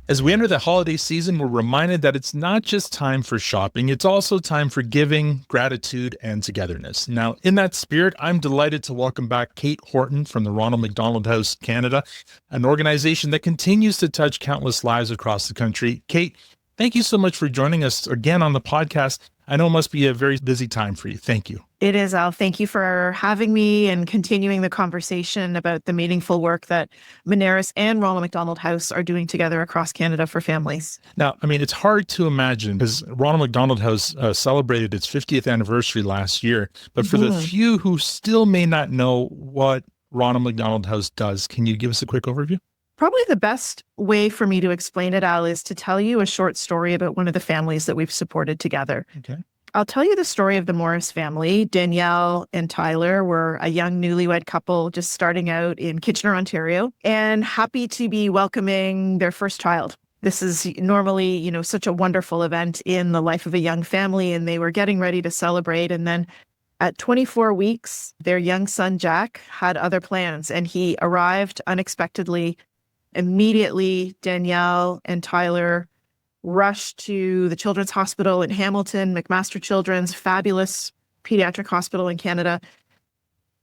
As we enter the holiday season, we're reminded that it's not just time for shopping, it's also time for giving, gratitude, and togetherness. Now, in that spirit, I'm delighted to welcome back Kate Horton from the Ronald McDonald House Canada, an organization that continues to touch countless lives across the country. Kate, thank you so much for joining us again on the podcast. I know it must be a very busy time for you. Thank you. It is, Al. Thank you for having me and continuing the conversation about the meaningful work that Moneris and Ronald McDonald House are doing together across Canada for families. Now, I mean, it's hard to imagine because Ronald McDonald House celebrated its 50th anniversary last year. But for the few who still may not know what Ronald McDonald House does, can you give us a quick overview? Probably the best way for me to explain it, Al, is to tell you a short story about one of the families that we've supported together. Okay. I'll tell you the story of the Morris family. Danielle and Tyler were a young newlywed couple just starting out in Kitchener, Ontario, and happy to be welcoming their first child. This is normally, such a wonderful event in the life of a young family, and they were getting ready to celebrate. And then at 24 weeks, their young son, Jack, had other plans, and he arrived unexpectedly. Immediately, Danielle and Tyler rushed to the Children's Hospital in Hamilton, McMaster Children's, fabulous pediatric hospital in Canada.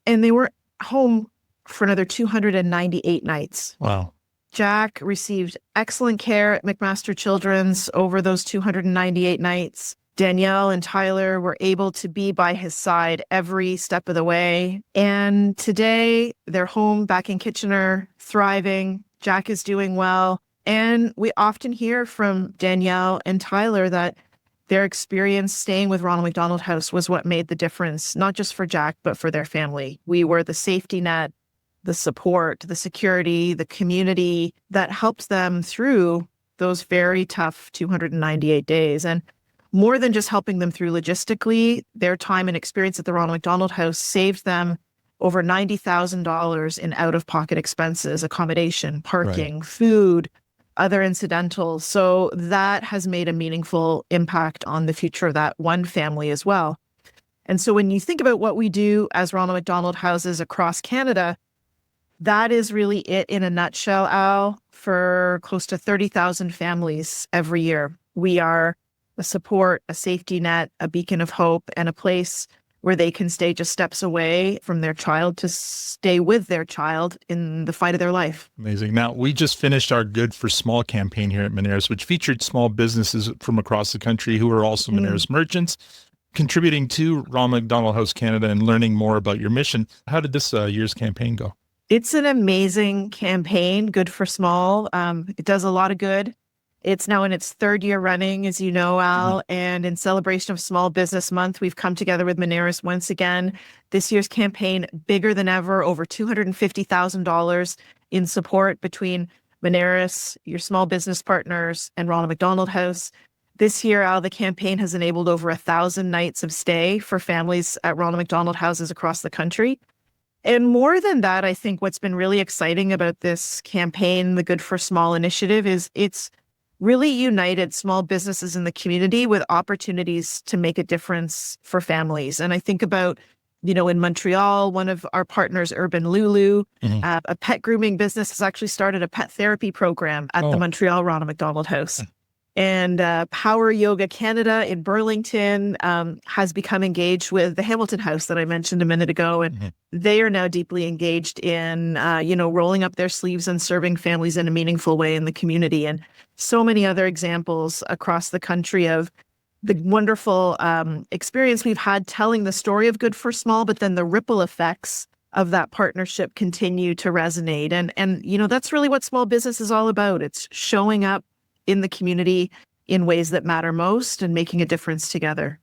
And they were home for another 298 nights. Wow. Jack received excellent care at McMaster Children's over those 298 nights. Danielle and Tyler were able to be by his side every step of the way. And today, they're home back in Kitchener, thriving. Jack is doing well. And we often hear from Danielle and Tyler that their experience staying with Ronald McDonald House was what made the difference, not just for Jack, but for their family. We were the safety net, the support, the security, the community that helped them through those very tough 298 days. And more than just helping them through logistically, their time and experience at the Ronald McDonald House saved them over $90,000 in out-of-pocket expenses, accommodation, parking, food, other incidentals. So that has made a meaningful impact on the future of that one family as well. And so when you think about what we do as Ronald McDonald Houses across Canada, that is really it in a nutshell, Al, for close to 30,000 families every year. We are a support, a safety net, a beacon of hope, and a place where they can stay just steps away from their child to stay with their child in the fight of their life. Amazing. Now, we just finished our Good for Small campaign here at Moneris, which featured small businesses from across the country who are also Moneris merchants, contributing to Ronald McDonald House Canada and learning more about your mission. How did this year's campaign go? It's an amazing campaign, Good for Small. It does a lot of good. It's now in its third year running, as you know, Al, and in celebration of Small Business Month, we've come together with Moneris once again. This year's campaign, bigger than ever, over $250,000 in support between Moneris, your small business partners, and Ronald McDonald House. This year, Al, the campaign has enabled over 1,000 nights of stay for families at Ronald McDonald Houses across the country. And more than that, I think what's been really exciting about this campaign, the Good for Small initiative, is it's really united small businesses in the community with opportunities to make a difference for families. And I think about, in Montreal, one of our partners, Urban Lulu, a pet grooming business has actually started a pet therapy program at the Montreal Ronald McDonald House. And Power Yoga Canada in Burlington has become engaged with the Hamilton House that I mentioned a minute ago. And they are now deeply engaged in, rolling up their sleeves and serving families in a meaningful way in the community. And so many other examples across the country of the wonderful experience we've had telling the story of Good for Small, but then the ripple effects of that partnership continue to resonate. And that's really what small business is all about. It's showing up in the community in ways that matter most and making a difference together.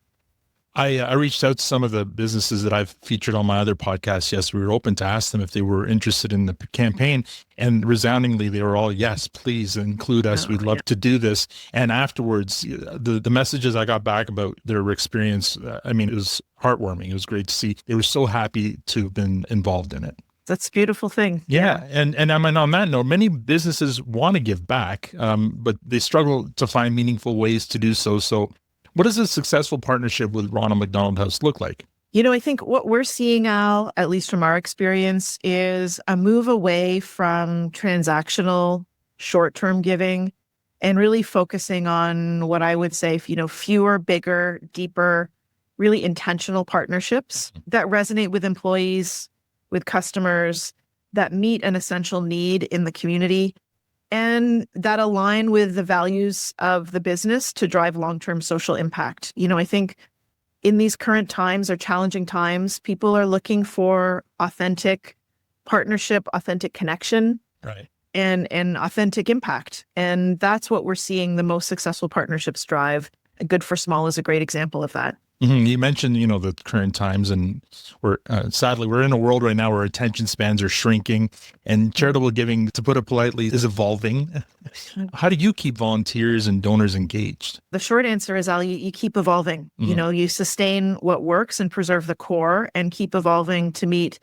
I reached out to some of the businesses that I've featured on my other podcasts. Yes, we were open to ask them if they were interested in the campaign, and resoundingly, they were all, yes, please include us. We'd love to do this. And afterwards, the messages I got back about their experience, it was heartwarming. It was great to see. They were so happy to have been involved in it. That's a beautiful thing. Yeah. And on that note, many businesses want to give back, but they struggle to find meaningful ways to do so. So what does a successful partnership with Ronald McDonald House look like? I think what we're seeing, Al, at least from our experience, is a move away from transactional short-term giving and really focusing on what I would say, fewer, bigger, deeper, really intentional partnerships that resonate with employees, with customers, that meet an essential need in the community, and that align with the values of the business to drive long-term social impact. I think in these current times or challenging times, people are looking for authentic partnership, authentic connection, Right. and authentic impact. And that's what we're seeing the most successful partnerships drive. Good for Small is a great example of that. You mentioned, the current times, and we're sadly we're in a world right now where attention spans are shrinking, and charitable giving, to put it politely, is evolving. How do you keep volunteers and donors engaged? The short answer is, Al, you keep evolving. You sustain what works and preserve the core, and keep evolving to meet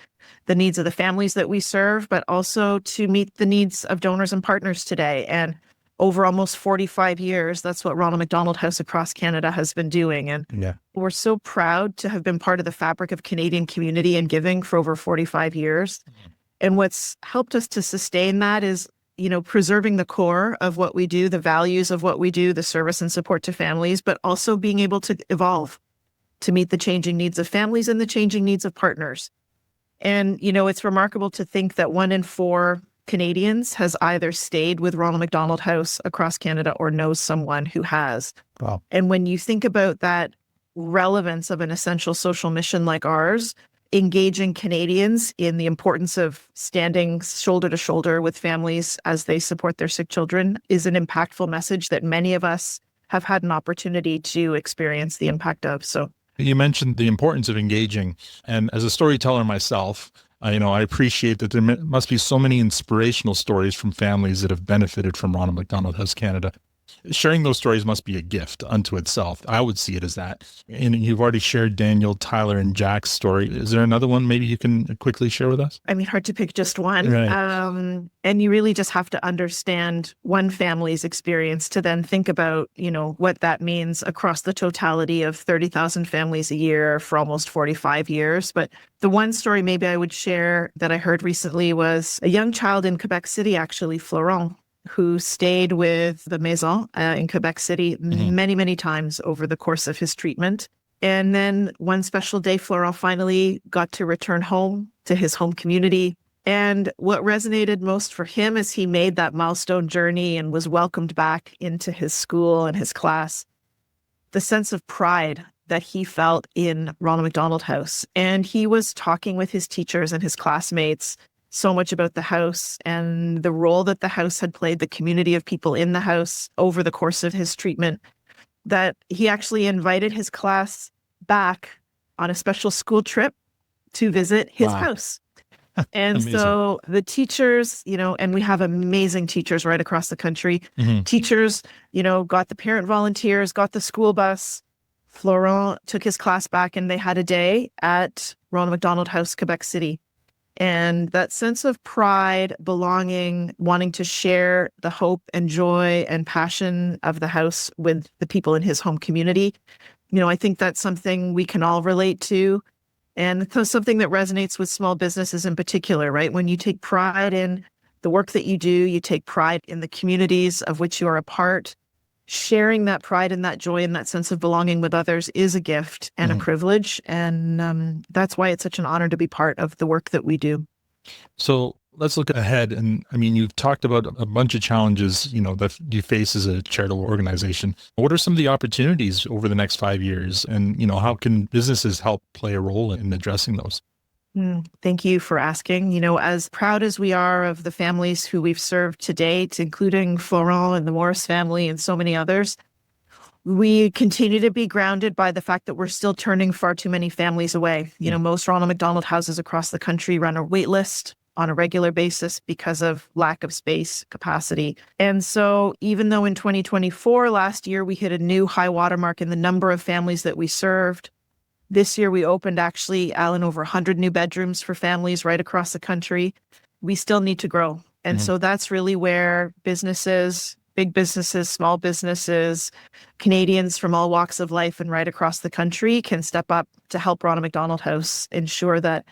the needs of the families that we serve, but also to meet the needs of donors and partners today. And over almost 45 years, that's what Ronald McDonald House across Canada has been doing. And we're so proud to have been part of the fabric of Canadian community and giving for over 45 years. And what's helped us to sustain that is, preserving the core of what we do, the values of what we do, the service and support to families, but also being able to evolve to meet the changing needs of families and the changing needs of partners. And, it's remarkable to think that 1 in 4 Canadians has either stayed with Ronald McDonald House across Canada or knows someone who has. Wow. And when you think about that relevance of an essential social mission like ours, engaging Canadians in the importance of standing shoulder to shoulder with families as they support their sick children is an impactful message that many of us have had an opportunity to experience the impact of. So you mentioned the importance of engaging. And as a storyteller myself, I appreciate that there must be so many inspirational stories from families that have benefited from Ronald McDonald House Canada. Sharing those stories must be a gift unto itself. I would see it as that. And you've already shared Daniel, Tyler, and Jack's story. Is there another one maybe you can quickly share with us? Hard to pick just one. Right. And you really just have to understand one family's experience to then think about, what that means across the totality of 30,000 families a year for almost 45 years. But the one story maybe I would share that I heard recently was a young child in Quebec City, actually, Florent, who stayed with the Maison in Quebec City many, many times over the course of his treatment. And then one special day, Florent finally got to return home to his home community. And what resonated most for him as he made that milestone journey and was welcomed back into his school and his class, the sense of pride that he felt in Ronald McDonald House. And he was talking with his teachers and his classmates so much about the house and the role that the house had played, the community of people in the house over the course of his treatment, that he actually invited his class back on a special school trip to visit his house. And so the teachers, and we have amazing teachers right across the country. Teachers, got the parent volunteers, got the school bus. Florent took his class back and they had a day at Ronald McDonald House, Quebec City. And that sense of pride, belonging, wanting to share the hope and joy and passion of the house with the people in his home community, I think that's something we can all relate to. And something that resonates with small businesses in particular, right? When you take pride in the work that you do, you take pride in the communities of which you are a part. Sharing that pride and that joy and that sense of belonging with others is a gift and a privilege. And that's why it's such an honor to be part of the work that we do. So let's look ahead. And you've talked about a bunch of challenges, that you face as a charitable organization. What are some of the opportunities over the next 5 years? And, how can businesses help play a role in addressing those? Thank you for asking. As proud as we are of the families who we've served to date, including Florent and the Morris family and so many others, we continue to be grounded by the fact that we're still turning far too many families away. Most Ronald McDonald houses across the country run a wait list on a regular basis because of lack of space capacity. And so even though in 2024, last year, we hit a new high watermark in the number of families that we served, this year, we opened actually, Alan, over 100 new bedrooms for families right across the country. We still need to grow. And so that's really where businesses, big businesses, small businesses, Canadians from all walks of life and right across the country can step up to help Ronald McDonald House ensure that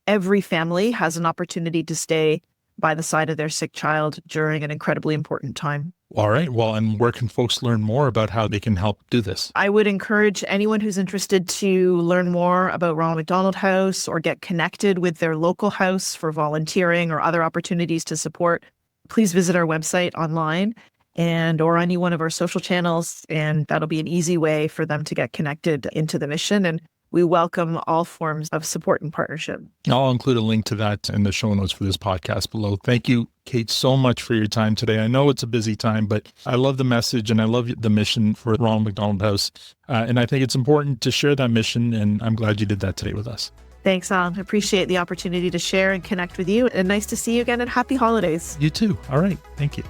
every family has an opportunity to stay by the side of their sick child during an incredibly important time. All right. Well, and where can folks learn more about how they can help do this? I would encourage anyone who's interested to learn more about Ronald McDonald House or get connected with their local house for volunteering or other opportunities to support. Please visit our website online or any one of our social channels, and that'll be an easy way for them to get connected into the mission. And we welcome all forms of support and partnership. I'll include a link to that in the show notes for this podcast below. Thank you, Kate, so much for your time today. I know it's a busy time, but I love the message and I love the mission for Ronald McDonald House. And I think it's important to share that mission, and I'm glad you did that today with us. Thanks, Al. I appreciate the opportunity to share and connect with you. And nice to see you again, and happy holidays. You too. All right. Thank you.